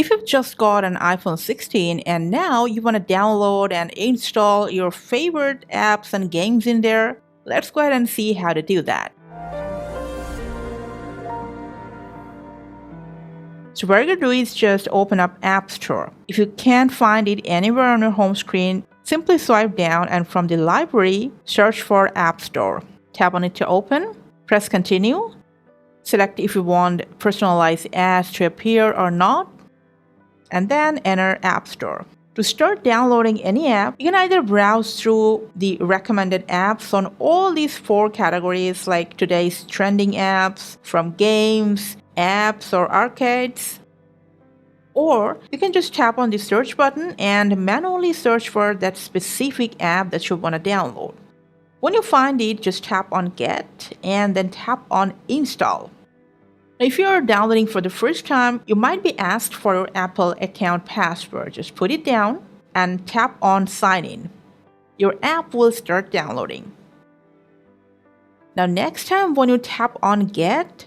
If you've just got an iPhone 16 and now you want to download and install your favorite apps and games in there, let's go ahead and see how to do that. So what you're going to do is just open up App Store. If you can't find it anywhere on your home screen, simply swipe down and from the library, search for App Store. Tap on it to open, press continue, select if you want personalized ads to appear or not, and then enter App Store. To start downloading any app, you can either browse through the recommended apps on all these 4 categories like today's trending apps, from games, apps, or arcades. Or you can just tap on the search button and manually search for that specific app that you want to download. When you find it, just tap on Get and then tap on Install. If you're downloading for the first time, you might be asked for your Apple account password. Just put it down and tap on Sign In. Your app will start downloading. Now next time when you tap on Get,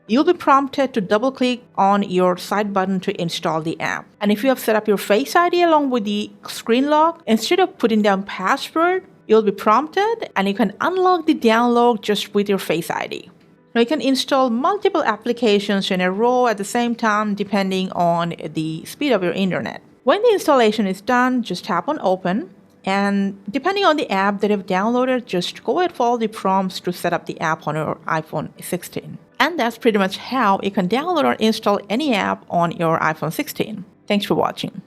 you'll be prompted to double-click on your side button to install the app. And if you have set up your Face ID along with the screen lock, instead of putting down password, you'll be prompted and you can unlock the download just with your Face ID. Now you can install multiple applications in a row at the same time depending on the speed of your internet. When the installation is done, just tap on Open, and depending on the app that you've downloaded, just go ahead and follow the prompts to set up the app on your iPhone 16. And that's pretty much how you can download or install any app on your iPhone 16. Thanks for watching.